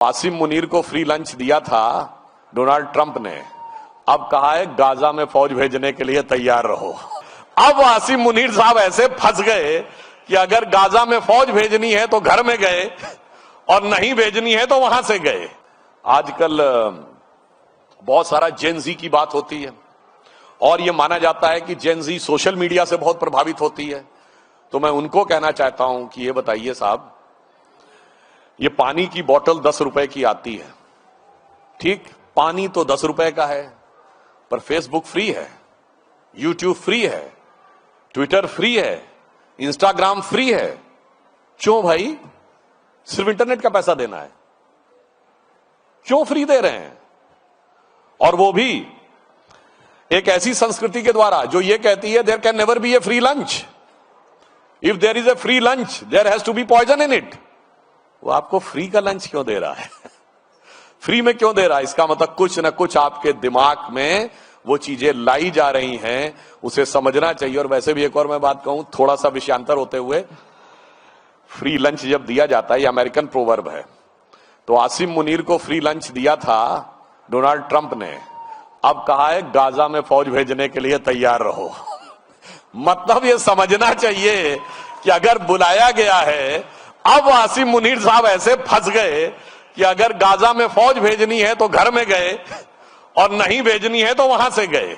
आसिम मुनीर को free lunch दिया था डोनाल्ड ट्रंप ने, अब कहा है गाजा में फौज भेजने के लिए तैयार रहो। अब आसिम मुनीर साहब ऐसे फंस गए कि अगर गाजा में फौज भेजनी है तो घर में गए और नहीं भेजनी है तो वहां से गए। आजकल बहुत सारा जेनजी की बात होती है और यह माना जाता है कि जेनजी सोशल मीडिया से बहुत प्रभावित होती है। तो मैं उनको कहना चाहता हूं कि ये बताइए साहब, ये पानी की बोतल 10 रुपए की आती है, ठीक, पानी तो 10 रुपए का है, पर फेसबुक फ्री है, यूट्यूब फ्री है, ट्विटर फ्री है, इंस्टाग्राम फ्री है। क्यों भाई? सिर्फ इंटरनेट का पैसा देना है, क्यों फ्री दे रहे हैं? और वो भी एक ऐसी संस्कृति के द्वारा जो ये कहती है there can never be a free lunch, if there is a free lunch there has to be poison in it. वो आपको फ्री का लंच क्यों दे रहा है? फ्री में क्यों दे रहा है? इसका मतलब कुछ ना कुछ आपके दिमाग में वो चीजें लाई जा रही हैं, उसे समझना चाहिए। और वैसे भी एक और मैं बात कहूं, थोड़ा सा विषयांतर होते हुए, फ्री लंच जब दिया जाता है, ये अमेरिकन प्रोवर्ब है, तो आसिम मुनीर को फ्री लंच दिया था डोनाल्ड ट्रंप ने, अब कहा है गाजा में फौज भेजने के लिए तैयार रहो। मतलब ये समझना चाहिए कि अगर बुलाया गया है, अब आसिम मुनीर साहब ऐसे फंस गए कि अगर गाजा में फौज भेजनी है तो घर में गए और नहीं भेजनी है तो वहां से गए।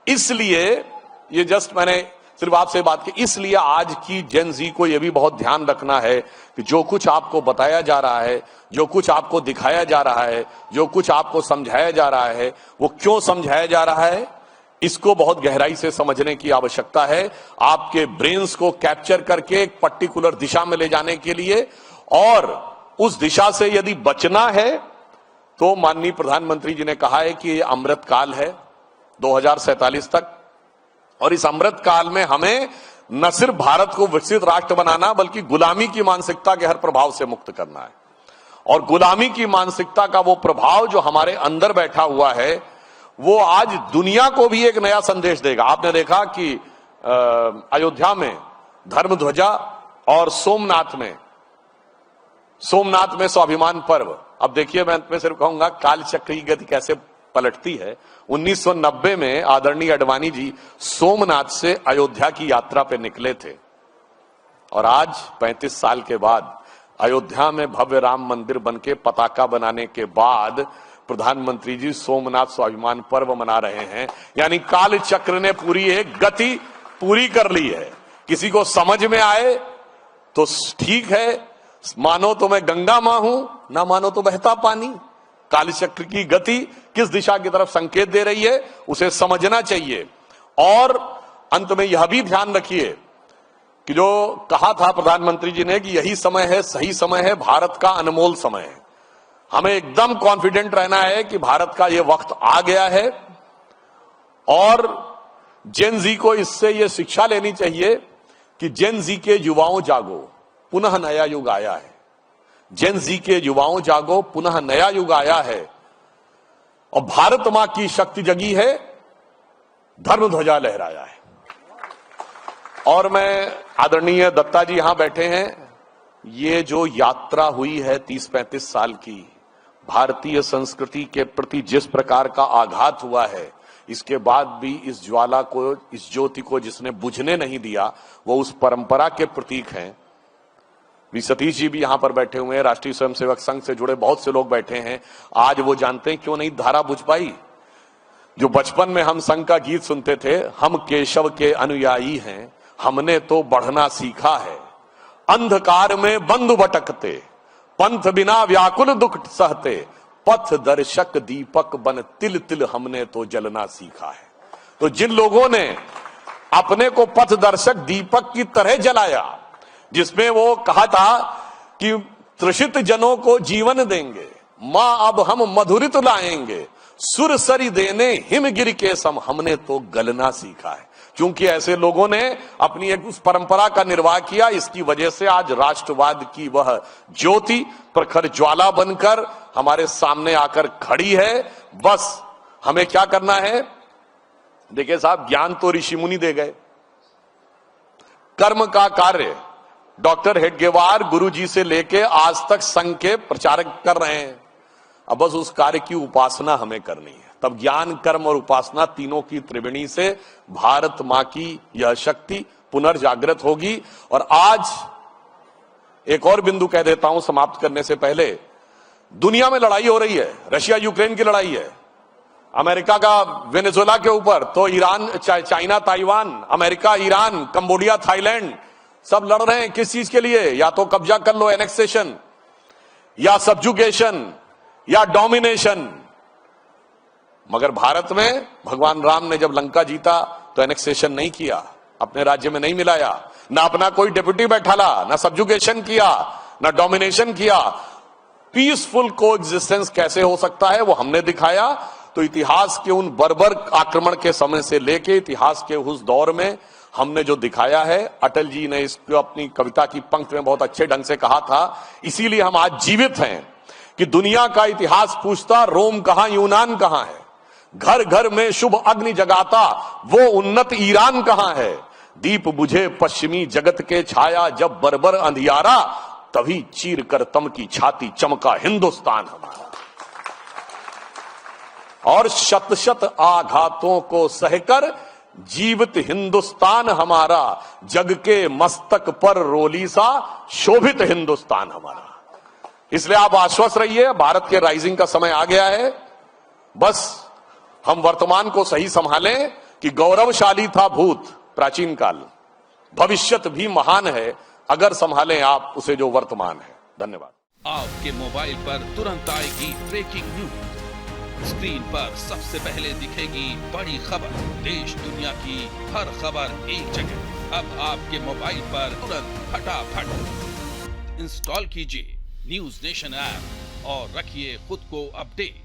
इसलिए ये जस्ट मैंने सिर्फ आपसे बात की, इसलिए आज की जेन जी को यह भी बहुत ध्यान रखना है कि जो कुछ आपको बताया जा रहा है, जो कुछ आपको दिखाया जा रहा है, जो कुछ आपको समझाया जा रहा है, वो क्यों समझाया जा रहा है, इसको बहुत गहराई से समझने की आवश्यकता है। आपके ब्रेन्स को कैप्चर करके एक पर्टिकुलर दिशा में ले जाने के लिए, और उस दिशा से यदि बचना है तो माननीय प्रधानमंत्री जी ने कहा है कि ये अमृत काल है 2047 तक, और इस अमृत काल में हमें न सिर्फ भारत को विकसित राष्ट्र बनाना बल्कि गुलामी की मानसिकता के हर प्रभाव से मुक्त करना है। और गुलामी की मानसिकता का वो प्रभाव जो हमारे अंदर बैठा हुआ है, वो आज दुनिया को भी एक नया संदेश देगा। आपने देखा कि अयोध्या में धर्म ध्वजा और सोमनाथ में स्वाभिमान पर्व। अब देखिए, मैं सिर्फ कहूंगा काल चक्र की गति कैसे पलटती है। 1990 में आदरणीय अडवाणी जी सोमनाथ से अयोध्या की यात्रा पे निकले थे, और आज 35 साल के बाद अयोध्या में भव्य राम मंदिर बनके पताका बनाने के बाद प्रधानमंत्री जी सोमनाथ स्वाभिमान पर्व मना रहे हैं। यानी काल चक्र ने पूरी एक गति पूरी कर ली है। किसी को समझ में आए तो ठीक है, मानो तो मैं गंगा मां हूं, ना मानो तो बहता पानी। काल चक्र की गति किस दिशा की तरफ संकेत दे रही है, उसे समझना चाहिए। और अंत में यह भी ध्यान रखिए कि जो कहा था प्रधानमंत्री जी ने कि यही समय है, सही समय है, भारत का अनमोल समय है। हमें एकदम कॉन्फिडेंट रहना है कि भारत का यह वक्त आ गया है, और जेन जी को इससे यह शिक्षा लेनी चाहिए कि जेन जी के युवाओं जागो, पुनः नया युग आया है। जेन जी के युवाओं जागो, पुनः नया युग आया है, और भारत मां की शक्ति जगी है, धर्म ध्वजा लहराया है। और मैं, आदरणीय दत्ता जी यहां बैठे हैं, ये जो यात्रा हुई है 30-35 साल की, भारतीय संस्कृति के प्रति जिस प्रकार का आघात हुआ है, इसके बाद भी इस ज्वाला को, इस ज्योति को जिसने बुझने नहीं दिया, वो उस परंपरा के प्रतीक हैं। सतीश जी भी यहां पर बैठे हुए हैं, राष्ट्रीय स्वयंसेवक संघ से जुड़े बहुत से लोग बैठे हैं। आज वो जानते हैं क्यों नहीं धारा बुझ पाई। जो बचपन में हम संघ का गीत सुनते थे, हम केशव के अनुयायी हैं, हमने तो बढ़ना सीखा है, अंधकार में बंधु भटकते, पंथ बिना व्याकुल दुख सहते, पथ दर्शक दीपक बन तिल तिल हमने तो जलना सीखा है। तो जिन लोगों ने अपने को पथ दर्शक दीपक की तरह जलाया, जिसमें वो कहा था कि तृषित जनों को जीवन देंगे, मां अब हम मधुरित लाएंगे, सुर सरी देने हिमगिर के सम, हमने तो गलना सीखा है। क्योंकि ऐसे लोगों ने अपनी एक उस परंपरा का निर्वाह किया, इसकी वजह से आज राष्ट्रवाद की वह ज्योति प्रखर ज्वाला बनकर हमारे सामने आकर खड़ी है। बस हमें क्या करना है? देखिए साहब, ज्ञान तो ऋषि मुनि दे गए, कर्म का कार्य डॉक्टर हेडगेवार गुरुजी से लेके आज तक संघ के प्रचारक कर रहे हैं। अब बस उस कार्य की उपासना हमें करनी है। तब ज्ञान, कर्म और उपासना तीनों की त्रिवेणी से भारत मां की यह शक्ति पुनर्जागृत होगी। और आज एक और बिंदु कह देता हूं समाप्त करने से पहले, दुनिया में लड़ाई हो रही है, रशिया यूक्रेन की लड़ाई है, अमेरिका का वेनेजुएला के ऊपर, तो Iran, China Taiwan, America Iran, Cambodia Thailand सब लड़ रहे हैं। किस चीज के लिए? या तो कब्जा कर लो, एनेक्सेशन, या सब्जुगेशन, या डोमिनेशन। मगर भारत में भगवान राम ने जब लंका जीता तो एनेक्सेशन नहीं किया, अपने राज्य में नहीं मिलाया, ना अपना कोई डिप्यूटी बैठाला, ना सब्जुगेशन किया, ना डोमिनेशन किया। पीसफुल कोएग्जिस्टेंस कैसे हो सकता है वो हमने दिखाया। तो इतिहास के उन बर्बर आक्रमण के समय से लेके इतिहास के उस दौर में हमने जो दिखाया है, अटल जी ने इसको अपनी कविता की पंक्ति में बहुत अच्छे ढंग से कहा था। इसीलिए हम आज जीवित हैं कि दुनिया का इतिहास पूछता रोम कहां, यूनान कहां है, घर घर में शुभ अग्नि जगाता वो उन्नत ईरान कहां है, दीप बुझे पश्चिमी जगत के छाया जब बर्बर अंधियारा, तभी चीर कर तम की छाती चमका हिंदुस्तान हमारा। और शत शत आघातों को सहकर जीवित हिंदुस्तान हमारा, जग के मस्तक पर रोली सा शोभित हिंदुस्तान हमारा। इसलिए आप आश्वस्त रहिए, भारत के राइजिंग का समय आ गया है। बस हम वर्तमान को सही संभालें कि गौरवशाली था भूत प्राचीन काल, भविष्यत भी महान है अगर संभालें आप उसे जो वर्तमान है। धन्यवाद। आपके मोबाइल पर तुरंत आएगी ब्रेकिंग न्यूज, स्क्रीन पर सबसे पहले दिखेगी बड़ी खबर, देश दुनिया की हर खबर एक जगह। अब आपके मोबाइल पर तुरंत फटाफट इंस्टॉल कीजिए न्यूज नेशन ऐप और रखिए खुद को अपडेट।